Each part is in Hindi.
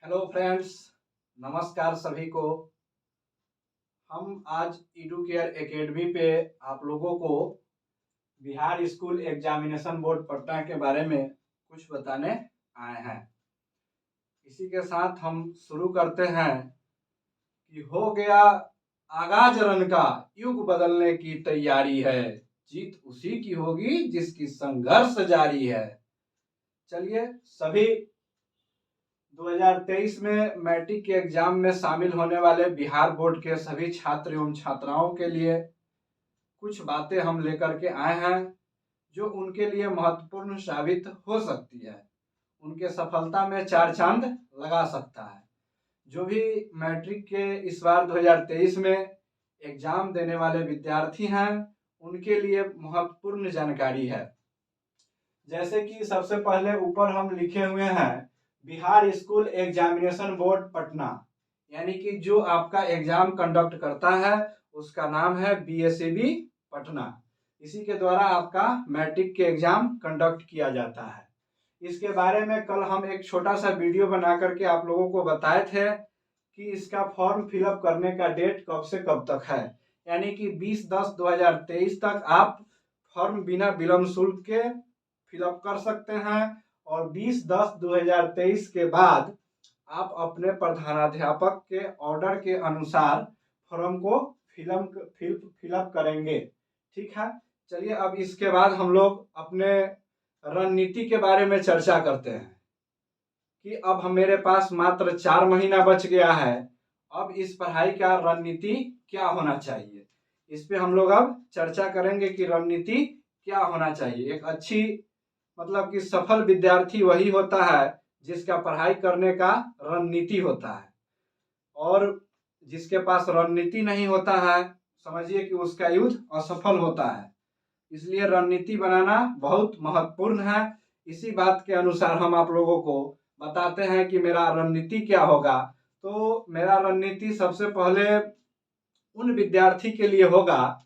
हेलो फ्रेंड्स, नमस्कार सभी को। हम आज एडुकेयर एकेडमी पे आप लोगों को Bihar school examination board Patna के बारे में कुछ बताने आए हैं। इसी के साथ हम शुरू करते हैं कि हो गया आगाज रन का, युग बदलने की तैयारी है, जीत उसी की होगी जिसकी संघर्ष जारी है। चलिए, सभी 2023 में मैट्रिक के एग्जाम में शामिल होने वाले बिहार बोर्ड के सभी छात्र एवं छात्राओं के लिए कुछ बातें हम लेकर के आए हैं जो उनके लिए महत्वपूर्ण साबित हो सकती है, उनके सफलता में चार चांद लगा सकता है। जो भी मैट्रिक के इस बार 2023 में एग्जाम देने वाले विद्यार्थी हैं उनके लिए महत्वपूर्ण जानकारी है। जैसे कि सबसे पहले ऊपर हम लिखे हुए हैं Bihar school examination board Patna, यानी कि जो आपका एग्जाम कंडक्ट करता है उसका नाम है बीएसएबी पटना। इसी के द्वारा आपका मैट्रिक के एग्जाम कंडक्ट किया जाता है। इसके बारे में कल हम एक छोटा सा वीडियो बना करके आप लोगों को बताए थे कि इसका फॉर्म फिलअप करने का डेट कब से कब तक है, यानी कि 20/10/2023 तक आप फॉर्म बिना विलम्ब शुल्क के फिलअप कर सकते हैं और 20/10/2023 के बाद आप अपने प्रधानाध्यापक के ऑर्डर के अनुसार फॉर्म को फिलअप करेंगे। ठीक है, चलिए अब इसके बाद हम लोग अपने रणनीति के बारे में चर्चा करते हैं कि अब मेरे पास मात्र 4 महीना बच गया है। अब इस पढ़ाई का रणनीति क्या होना चाहिए, इस पे हम लोग अब चर्चा करेंगे कि रणनीति क्या होना चाहिए। एक अच्छी मतलब कि सफल विद्यार्थी वही होता है जिसका पढ़ाई करने का रणनीति होता है, और जिसके पास रणनीति नहीं होता है समझिए कि उसका युद्ध असफल होता है। इसलिए रणनीति बनाना बहुत महत्वपूर्ण है। इसी बात के अनुसार हम आप लोगों को बताते हैं कि मेरा रणनीति क्या होगा। तो मेरा रणनीति सबसे पहले उन विद्यार्थी के लिए होगा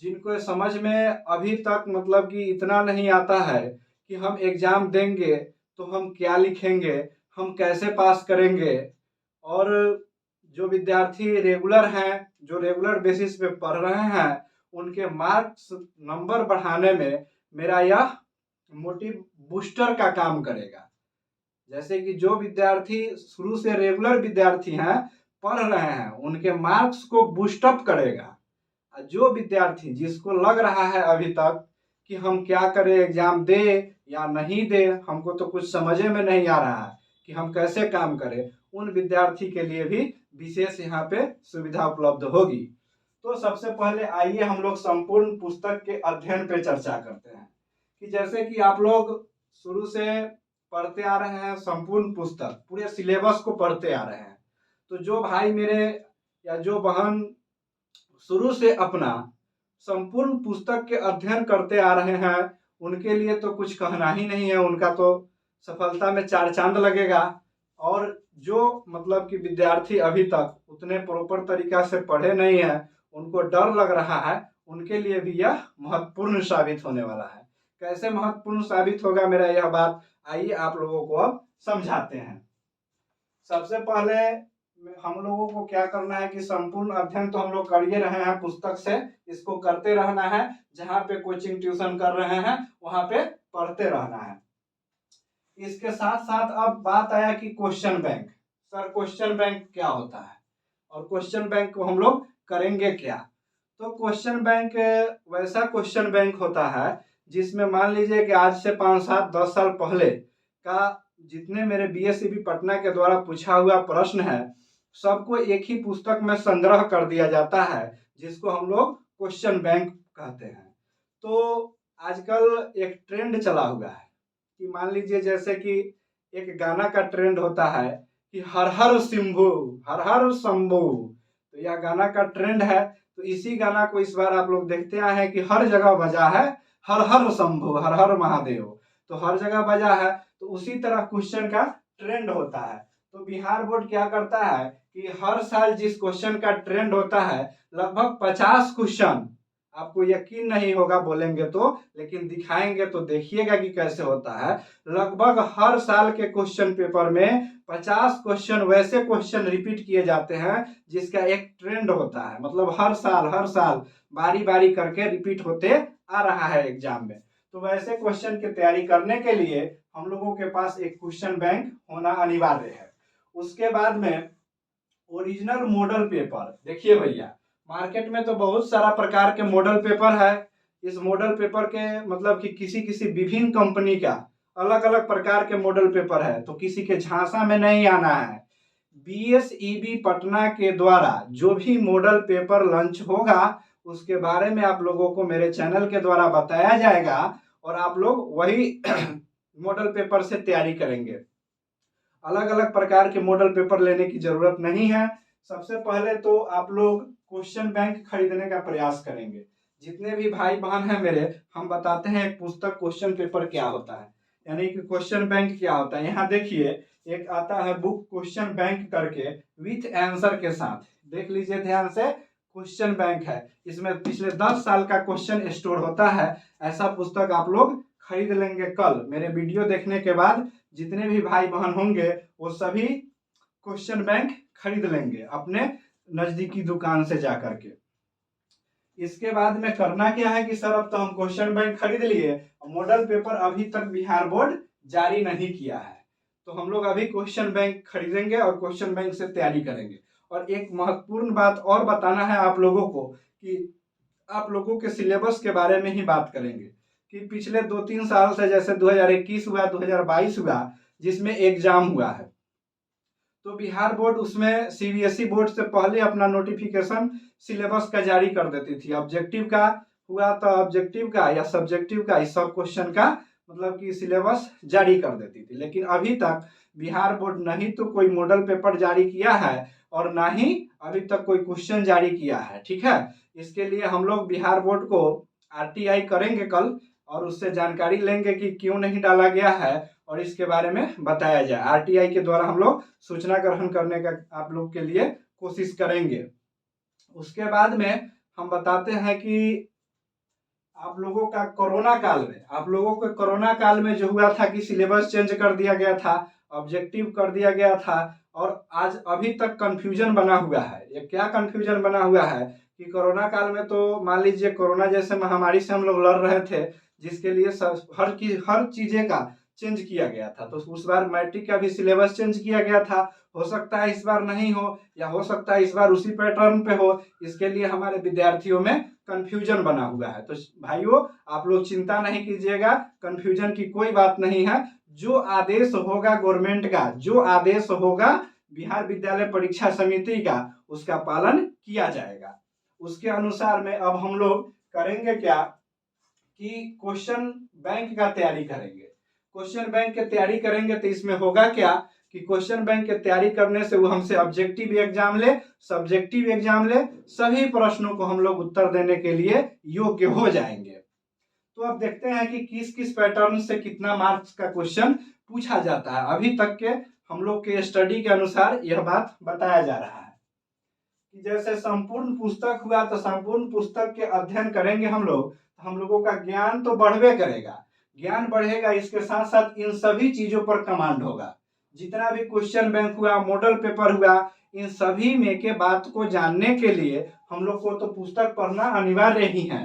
जिनको समझ में अभी तक मतलब कि इतना नहीं आता है कि हम एग्जाम देंगे तो हम क्या लिखेंगे, हम कैसे पास करेंगे। और जो विद्यार्थी रेगुलर हैं, जो रेगुलर बेसिस पे पढ़ रहे हैं, उनके मार्क्स नंबर बढ़ाने में मेरा यह मोटिव बूस्टर का काम करेगा। जैसे कि जो विद्यार्थी शुरू से रेगुलर विद्यार्थी हैं, पढ़ रहे हैं, उनके मार्क्स को बूस्टअप करेगा। जो विद्यार्थी जिसको लग रहा है अभी तक कि हम क्या करें, एग्जाम दे या नहीं दे, हमको तो कुछ समझ में नहीं आ रहा है कि हम कैसे काम करें, उन विद्यार्थी के लिए भी विशेष यहाँ पे सुविधा उपलब्ध होगी। तो सबसे पहले आइए हम लोग संपूर्ण पुस्तक के अध्ययन पे चर्चा करते हैं कि जैसे कि आप लोग शुरू से पढ़ते आ रहे हैं, संपूर्ण पुस्तक पूरे सिलेबस को पढ़ते आ रहे हैं। तो जो भाई मेरे या जो बहन शुरू से अपना संपूर्ण पुस्तक के अध्ययन करते आ रहे हैं उनके लिए तो कुछ कहना ही नहीं है, उनका तो सफलता में चार चांद लगेगा। और जो मतलब कि विद्यार्थी अभी तक उतने प्रॉपर तरीका से पढ़े नहीं है, उनको डर लग रहा है, उनके लिए भी यह महत्वपूर्ण साबित होने वाला है। कैसे महत्वपूर्ण साबित होगा मेरा यह बात, आइए आप लोगों को अब समझाते हैं। सबसे पहले हम लोगों को क्या करना है कि संपूर्ण अध्ययन तो हम लोग कर ही रहे हैं पुस्तक से, इसको करते रहना है। जहाँ पे कोचिंग ट्यूशन कर रहे हैं वहां पे पढ़ते रहना है। इसके साथ साथ अब बात आया कि question bank. Sir question bank क्या होता है और क्वेश्चन बैंक को हम लोग करेंगे क्या। तो क्वेश्चन बैंक वैसा क्वेश्चन बैंक होता है जिसमें मान लीजिए कि आज से 5 7 10 साल पहले का जितने मेरे बीएसईबी पटना के द्वारा पूछा हुआ प्रश्न है सबको एक ही पुस्तक में संग्रह कर दिया जाता है, जिसको हम लोग क्वेश्चन बैंक कहते हैं। तो आजकल एक ट्रेंड चला हुआ है कि मान लीजिए जैसे कि एक गाना का ट्रेंड होता है कि हर हर शंभू, हर हर शंभू, तो यह गाना का ट्रेंड है। तो इसी गाना को इस बार आप लोग देखते आए हैं कि हर जगह बजा है हर हर शंभू, हर हर महादेव, तो हर जगह बजा है। तो उसी तरह क्वेश्चन का ट्रेंड होता है। तो बिहार बोर्ड क्या करता है कि हर साल जिस क्वेश्चन का ट्रेंड होता है लगभग 50 क्वेश्चन आपको यकीन नहीं होगा बोलेंगे तो, लेकिन दिखाएंगे तो देखिएगा कि कैसे होता है। लगभग हर साल के क्वेश्चन पेपर में 50 क्वेश्चन वैसे क्वेश्चन रिपीट किए जाते हैं जिसका एक ट्रेंड होता है, मतलब हर साल बारी बारी करके रिपीट होते आ रहा है एग्जाम में। तो वैसे क्वेश्चन की तैयारी करने के लिए हम लोगों के पास एक क्वेश्चन बैंक होना अनिवार्य है। उसके बाद में ओरिजिनल मॉडल पेपर, देखिए भैया मार्केट में तो बहुत सारा प्रकार के मॉडल पेपर है। इस मॉडल पेपर के मतलब कि किसी किसी विभिन्न कंपनी का अलग अलग प्रकार के मॉडल पेपर है, तो किसी के झांसा में नहीं आना है। बीएसईबी पटना के द्वारा जो भी मॉडल पेपर लॉन्च होगा उसके बारे में आप लोगों को मेरे चैनल के द्वारा बताया जाएगा और आप लोग वही मॉडल पेपर से तैयारी करेंगे। अलग अलग प्रकार के मॉडल पेपर लेने की जरूरत नहीं है। सबसे पहले तो आप लोग क्वेश्चन बैंक खरीदने का प्रयास करेंगे। जितने भी भाई बहन हैं मेरे, हम बताते हैं एक पुस्तक क्वेश्चन पेपर क्या होता है, यानी कि क्वेश्चन बैंक क्या होता है। यहाँ देखिए एक आता है बुक क्वेश्चन बैंक करके विथ आंसर के साथ, देख लीजिए ध्यान से। क्वेश्चन बैंक है, इसमें पिछले 10 साल का क्वेश्चन स्टोर होता है। ऐसा पुस्तक आप लोग खरीद लेंगे। कल मेरे वीडियो देखने के बाद जितने भी भाई बहन होंगे वो सभी क्वेश्चन बैंक खरीद लेंगे अपने नजदीकी दुकान से जाकर के। इसके बाद में करना क्या है कि सर अब तो हम क्वेश्चन बैंक खरीद लिए, मॉडल पेपर अभी तक बिहार बोर्ड जारी नहीं किया है, तो हम लोग अभी क्वेश्चन बैंक खरीदेंगे और क्वेश्चन बैंक से तैयारी करेंगे। और एक महत्वपूर्ण बात और बताना है आप लोगों को कि आप लोगों के सिलेबस के बारे में ही बात करेंगे कि पिछले 2-3 साल से जैसे 2021 हुआ, 2022 हुआ, जिसमें एग्जाम हुआ है, तो बिहार बोर्ड उसमें सीबीएसई बोर्ड से पहले अपना नोटिफिकेशन सिलेबस का जारी कर देती थी। ऑब्जेक्टिव का हुआ तो ऑब्जेक्टिव का या सब्जेक्टिव का, इस सब क्वेश्चन का मतलब कि सिलेबस जारी कर देती थी। लेकिन अभी तक बिहार बोर्ड नहीं तो कोई मॉडल पेपर जारी किया है और ना ही अभी तक कोई क्वेश्चन जारी किया है, ठीक है। इसके लिए हम लोग बिहार बोर्ड को आरटीआई करेंगे कल और उससे जानकारी लेंगे कि क्यों नहीं डाला गया है और इसके बारे में बताया जाए। आरटीआई के द्वारा हम लोग सूचना ग्रहण करने का आप लोग के लिए कोशिश करेंगे। उसके बाद में हम बताते हैं कि आप लोगों का कोरोना काल में, आप लोगों को कोरोना काल में जो हुआ था कि सिलेबस चेंज कर दिया गया था, ऑब्जेक्टिव कर दिया गया था और आज अभी तक कंफ्यूजन बना हुआ है। ये क्या कंफ्यूजन बना हुआ है कि कोरोना काल में तो मान लीजिए कोरोना जैसे महामारी से हम लोग लड़ रहे थे, जिसके लिए हर चीजें का चेंज किया गया था। तो उस बार मैट्रिक का भी सिलेबस चेंज किया गया था। हो सकता है इस बार नहीं हो या हो सकता है इस बार उसी पैटर्न पे हो, इसके लिए हमारे विद्यार्थियों में कंफ्यूजन बना हुआ है। तो भाइयों आप लोग चिंता नहीं कीजिएगा, कंफ्यूजन की कोई बात नहीं है। जो आदेश होगा गवर्नमेंट का, जो आदेश होगा बिहार विद्यालय परीक्षा समिति का, उसका पालन किया जाएगा। उसके अनुसार में अब हम लोग करेंगे क्या कि क्वेश्चन बैंक का तैयारी करेंगे। क्वेश्चन बैंक की तैयारी करेंगे तो इसमें होगा क्या कि क्वेश्चन बैंक की तैयारी करने से वो हमसे ऑब्जेक्टिव एग्जाम ले, सब्जेक्टिव एग्जाम ले, सभी प्रश्नों को हम लोग उत्तर देने के लिए योग्य हो जाएंगे। तो अब देखते हैं कि किस किस पैटर्न से कितना मार्क्स का क्वेश्चन पूछा जाता है। अभी तक के हम लोग के स्टडी के अनुसार यह बात बताया जा रहा है कि जैसे संपूर्ण पुस्तक हुआ तो संपूर्ण पुस्तक के अध्ययन करेंगे हम लोग, तो हम लोगों का ज्ञान तो बढ़वे करेगा, ज्ञान बढ़ेगा, इसके साथ साथ इन सभी चीजों पर कमांड होगा। जितना भी क्वेश्चन बैंक हुआ, मॉडल पेपर हुआ, इन सभी में के बात को जानने के लिए हम लोग को तो पुस्तक पढ़ना अनिवार्य ही है।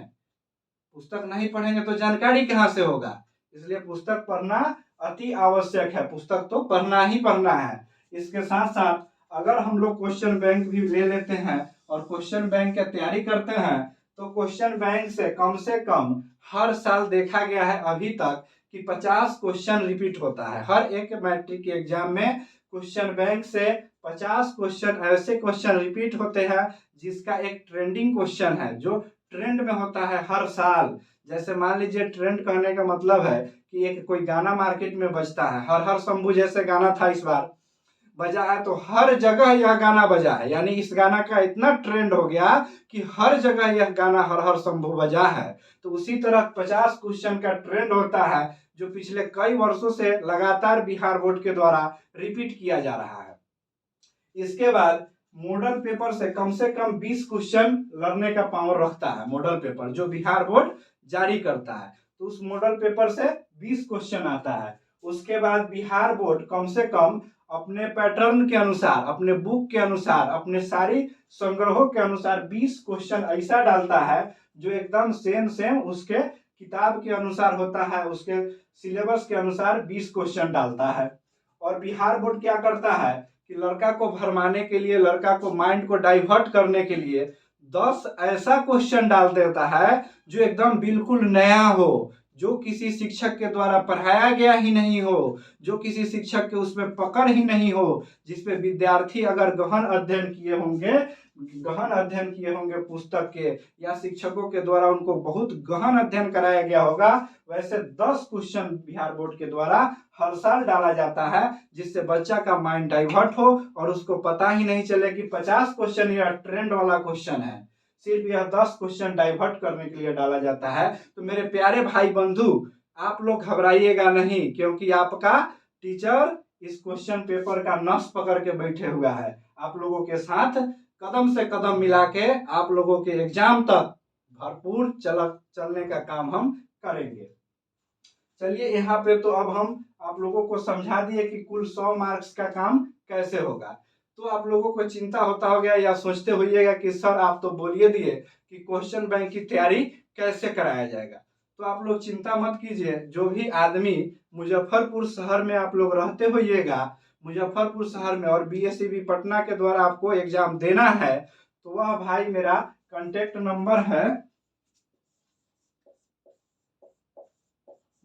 पुस्तक नहीं पढ़ेंगे तो जानकारी कहाँ से होगा, इसलिए पुस्तक पढ़ना अति आवश्यक है। पुस्तक तो पढ़ना ही पढ़ना है। इसके साथ साथ अगर हम लोग क्वेश्चन बैंक भी ले लेते हैं और क्वेश्चन बैंक की तैयारी करते हैं तो क्वेश्चन बैंक से कम हर साल देखा गया है अभी तक कि 50 क्वेश्चन रिपीट होता है। हर एक मैट्रिक के एग्जाम में क्वेश्चन बैंक से 50 क्वेश्चन ऐसे क्वेश्चन रिपीट होते हैं जिसका एक ट्रेंडिंग क्वेश्चन है जो ट्रेंड में होता है हर साल। जैसे मान लीजिए ट्रेंड कहने का मतलब है कि एक कोई गाना मार्केट में बजता है, हर हर शंभू जैसे गाना था इस बार बजा है, तो हर जगह यह गाना बजा है, यानी इस गाना का इतना ट्रेंड हो गया कि हर जगह यह गाना हर हर शंभू बजा है। तो उसी तरह 50 क्वेश्चन का ट्रेंड होता है जो पिछले कई वर्षों से लगातार बिहार बोर्ड के द्वारा रिपीट किया जा रहा है। इसके बाद मॉडल पेपर से कम 20 क्वेश्चन लड़ने का पावर रखता है। मॉडल पेपर जो बिहार बोर्ड जारी करता है, तो उस मॉडल पेपर से 20 क्वेश्चन आता है। उसके बाद बिहार बोर्ड कम से कम अपने पैटर्न के अनुसार, अपने बुक के अनुसार, अपने सारी संग्रहों के अनुसार 20 क्वेश्चन ऐसा डालता है जो एकदम सेम उसके किताब के अनुसार होता है, उसके सिलेबस के अनुसार 20 क्वेश्चन डालता है। और बिहार बोर्ड क्या करता है कि लड़का को भरमाने के लिए, लड़का को माइंड को डाइवर्ट करने के लिए 10 ऐसा क्वेश्चन डाल देता है जो एकदम बिल्कुल नया हो, जो किसी शिक्षक के द्वारा पढ़ाया गया ही नहीं हो, जो किसी शिक्षक के उसमें पकड़ ही नहीं हो, जिसपे विद्यार्थी अगर गहन अध्ययन किए होंगे पुस्तक के, या शिक्षकों के द्वारा उनको बहुत गहन अध्ययन कराया गया होगा, वैसे 10 क्वेश्चन बिहार बोर्ड के द्वारा हर साल डाला जाता है, जिससे बच्चा का माइंड डाइवर्ट हो और उसको पता ही नहीं चले कि 50 क्वेश्चन यह ट्रेंड वाला क्वेश्चन है। सिर्फ यह 10 क्वेश्चन डाइवर्ट करने के लिए डाला जाता है। तो मेरे प्यारे भाई बंधु, आप लोग घबराइएगा नहीं, क्योंकि आपका टीचर इस क्वेश्चन पेपर का नस पकड़ के बैठे हुआ है। आप लोगों के साथ कदम से कदम मिला के आप लोगों के एग्जाम तक भरपूर चलने का काम हम करेंगे। चलिए, यहाँ पे तो अब हम आप लोगों को समझा दिए कि कुल 100 मार्क्स का काम कैसे होगा। तो आप लोगों को चिंता होता हो गया या सोचते होइएगा कि सर आप तो बोलिए दिए कि क्वेश्चन बैंक की तैयारी कैसे कराया जाएगा। तो आप लोग चिंता मत कीजिए। जो भी आदमी मुजफ्फरपुर शहर में आप लोग रहते होइएगा, मुजफ्फरपुर शहर में, और बीएसईबी पटना के द्वारा आपको एग्जाम देना है, तो वह भाई मेरा कांटेक्ट नंबर है,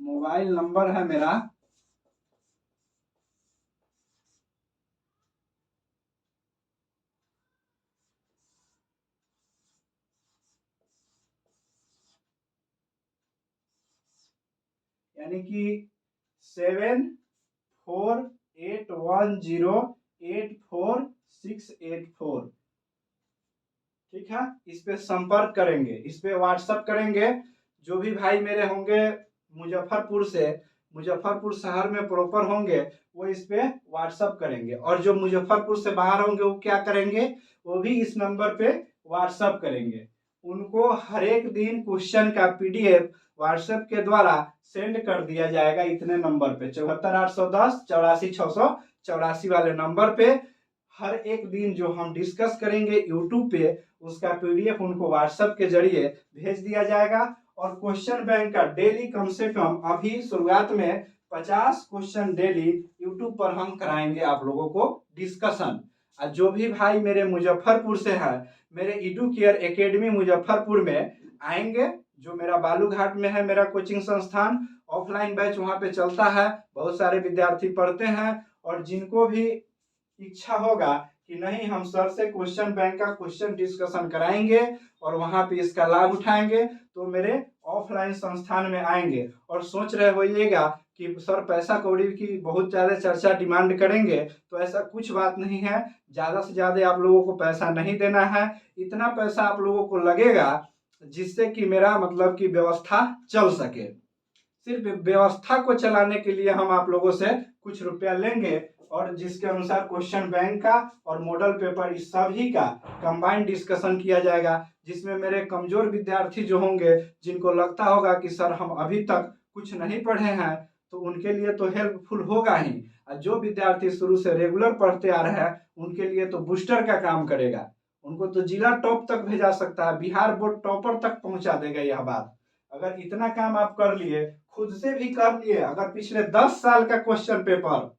मोबाइल नंबर है मेरा, यानी कि 7481084684। ठीक है, इस पे संपर्क करेंगे, इस पे व्हाट्सएप करेंगे। जो भी भाई मेरे होंगे मुजफ्फरपुर शहर में प्रॉपर होंगे, वो इस पे व्हाट्सएप करेंगे। और जो मुजफ्फरपुर से बाहर होंगे वो क्या करेंगे, वो भी इस नंबर पे व्हाट्सएप करेंगे। उनको हर एक दिन क्वेश्चन का पीडीएफ व्हाट्सएप के द्वारा सेंड कर दिया जाएगा इतने नंबर पे, 74 810 84 684 वाले नंबर पे। हर एक दिन जो हम डिस्कस करेंगे यूट्यूब पे, उसका पीडीएफ उनको व्हाट्सएप के जरिए भेज दिया जाएगा। और क्वेश्चन बैंक का डेली कम से कम अभी शुरुआत में 50 क्वेश्चन डेली यूट्यूब पर हम कराएंगे आप लोगों को डिस्कशन। और जो भी भाई मेरे मुजफ्फरपुर से है, मेरे एडुकेयर एकेडमी मुजफ्फरपुर में आएंगे, जो मेरा बालूघाट में है मेरा कोचिंग संस्थान, ऑफलाइन बैच वहाँ पे चलता है, बहुत सारे विद्यार्थी पढ़ते हैं। और जिनको भी इच्छा होगा कि नहीं हम सर से क्वेश्चन बैंक का क्वेश्चन डिस्कशन कराएंगे और वहां पे इसका लाभ उठाएंगे, तो मेरे ऑफलाइन संस्थान में आएंगे। और सोच रहे होइएगा कि सर पैसा कौड़ी की बहुत ज़्यादा चर्चा डिमांड करेंगे, तो ऐसा कुछ बात नहीं है। ज़्यादा से ज़्यादा आप लोगों को पैसा नहीं देना है, इतना पैसा आप लोगों को लगेगा जिससे कि मेरा मतलब कि व्यवस्था चल सके। सिर्फ व्यवस्था को चलाने के लिए हम आप लोगों से कुछ रुपया लेंगे, और जिसके अनुसार क्वेश्चन बैंक का और मॉडल पेपर इस सभी का कंबाइंड डिस्कशन किया जाएगा, जिसमें मेरे कमजोर विद्यार्थी जो होंगे, जिनको लगता होगा कि सर हम अभी तक कुछ नहीं पढ़े हैं, तो उनके लिए तो हेल्पफुल होगा ही। और जो विद्यार्थी शुरू से रेगुलर पढ़ते आ रहे हैं, उनके लिए तो बूस्टर का काम करेगा। उनको तो जिला टॉप तक भेजा सकता है, बिहार बोर्ड टॉपर तक पहुंचा देगा यह बात। अगर इतना काम आप कर लिए, खुद से भी कर लिए, अगर पिछले 10 साल का क्वेश्चन पेपर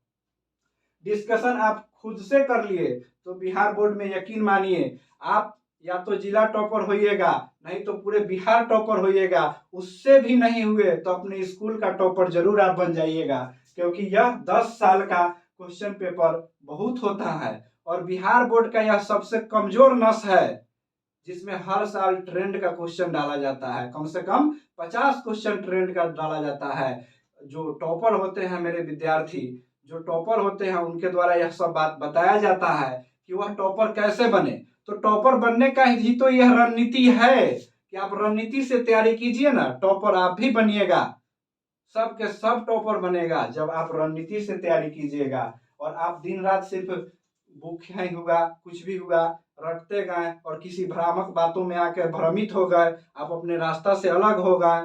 डिस्कशन आप खुद से कर लिए, तो बिहार बोर्ड में यकीन मानिए आप या तो जिला टॉपर होइएगा, नहीं तो पूरे बिहार टॉपर होइएगा। उससे भी नहीं हुए तो अपने स्कूल का टॉपर जरूर आप बन जाइएगा, क्योंकि यह 10 साल का क्वेश्चन पेपर बहुत होता है। और बिहार बोर्ड का यह सबसे कमजोर नस है, जिसमें हर साल ट्रेंड का क्वेश्चन डाला जाता है, कम से कम 50 क्वेश्चन ट्रेंड का डाला जाता है। जो टॉपर होते हैं मेरे विद्यार्थी, जो टॉपर होते हैं, उनके द्वारा यह सब बात बताया जाता है कि वह टॉपर कैसे बने। तो टॉपर बनने का ही तो यह रणनीति है कि आप रणनीति से तैयारी कीजिए ना, टॉपर आप भी बनिएगा, सब के सब टॉपर बनेगा जब आप रणनीति से तैयारी कीजिएगा। और आप दिन रात सिर्फ भूख नहीं हुआ, कुछ भी हुआ, रटते गए और किसी भ्रामक बातों में आकर भ्रमित हो गए, आप अपने रास्ता से अलग हो गए,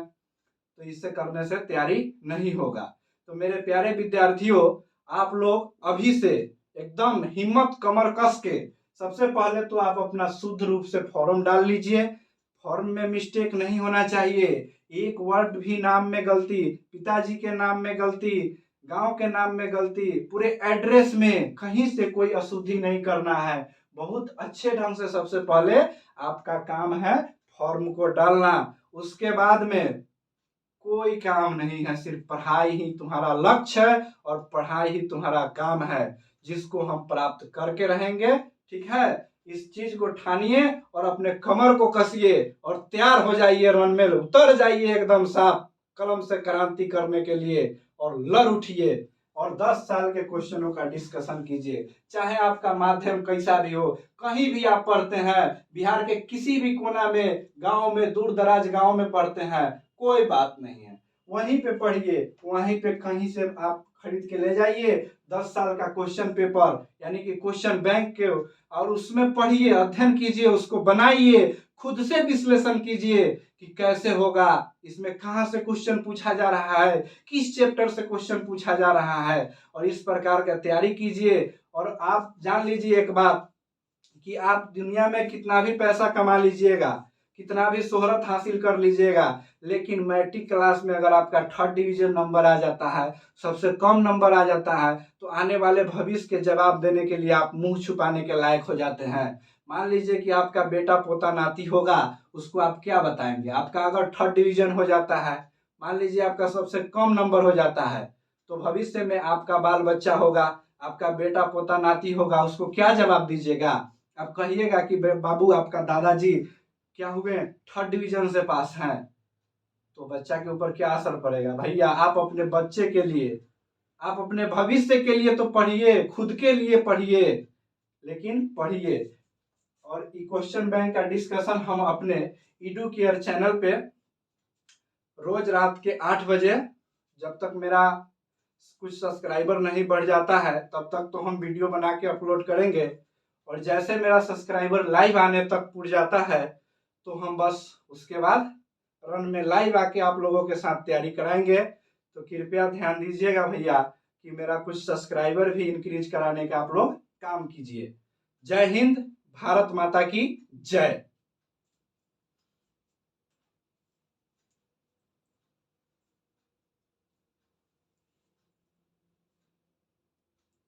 तो इससे करने से तैयारी नहीं होगा। तो मेरे प्यारे विद्यार्थियों, आप लोग अभी से एकदम हिम्मत कमर कस के सबसे पहले तो आप अपना शुद्ध रूप से फॉर्म डाल लीजिए। फॉर्म में मिस्टेक नहीं होना चाहिए, एक वर्ड भी नाम में गलती, पिताजी के नाम में गलती, गांव के नाम में गलती, पूरे एड्रेस में कहीं से कोई अशुद्धि नहीं करना है। बहुत अच्छे ढंग से सबसे पहले आपका काम है फॉर्म को डालना। उसके बाद में कोई काम नहीं है, सिर्फ पढ़ाई ही तुम्हारा लक्ष्य है और पढ़ाई ही तुम्हारा काम है, जिसको हम प्राप्त करके रहेंगे। ठीक है, इस चीज को ठानिए और अपने कमर को कसिए और तैयार हो जाइए, रन में उतर जाइए एकदम साफ कलम से क्रांति करने के लिए और लड़ उठिए और 10 साल के क्वेश्चनों का डिस्कशन कीजिए। चाहे आपका माध्यम कैसा भी हो, कहीं भी आप पढ़ते हैं, बिहार के किसी भी कोना में, गांव में, दूर दराज गांव में पढ़ते हैं, कोई बात नहीं है, वहीं पे पढ़िए, वहीं पे कहीं से आप खरीद के ले जाइए 10 साल का क्वेश्चन पेपर यानी कि क्वेश्चन बैंक के, और उसमें पढ़िए, अध्ययन कीजिए, उसको बनाइए, खुद से विश्लेषण कीजिए कि कैसे होगा, इसमें कहाँ से क्वेश्चन पूछा जा रहा है, किस चैप्टर से क्वेश्चन पूछा जा रहा है, और इस प्रकार का तैयारी कीजिए। और आप जान लीजिए एक बात कि आप दुनिया में कितना भी पैसा कमा लीजिएगा, कितना भी शोहरत हासिल कर लीजिएगा, लेकिन मैट्रिक क्लास में अगर आपका 3rd डिवीजन नंबर आ जाता है, सबसे कम नंबर आ जाता है, तो आने वाले भविष्य के जवाब देने के लिए आप मुंह छुपाने के लायक हो जाते हैं। मान लीजिए कि आपका बेटा पोता नाती होगा, उसको आप क्या बताएंगे? आपका अगर 3rd डिवीजन हो जाता है, मान लीजिए आपका सबसे कम नंबर हो जाता है, तो भविष्य में आपका बाल बच्चा होगा, आपका बेटा पोता नाती होगा, उसको क्या जवाब दीजिएगा? आप कहिएगा कि बाबू आपका दादाजी क्या हुए, 3rd डिवीजन से पास हैं, तो बच्चा के ऊपर क्या असर पड़ेगा? भैया आप अपने बच्चे के लिए, आप अपने भविष्य के लिए तो पढ़िए, खुद के लिए पढ़िए, लेकिन पढ़िए। और क्वेश्चन बैंक का डिस्कशन हम अपने ईडू केयर चैनल पे रोज रात के 8 बजे, जब तक मेरा कुछ सब्सक्राइबर नहीं बढ़ जाता है तब तक तो हम वीडियो बना के अपलोड करेंगे, और जैसे मेरा सब्सक्राइबर लाइव आने तक पुर जाता है तो हम बस उसके बाद रन में लाइव आके आप लोगों के साथ तैयारी कराएंगे। तो कृपया ध्यान दीजिएगा भैया कि मेरा कुछ सब्सक्राइबर भी इंक्रीज कराने का आप लोग काम कीजिए। जय हिंद, भारत माता की जय।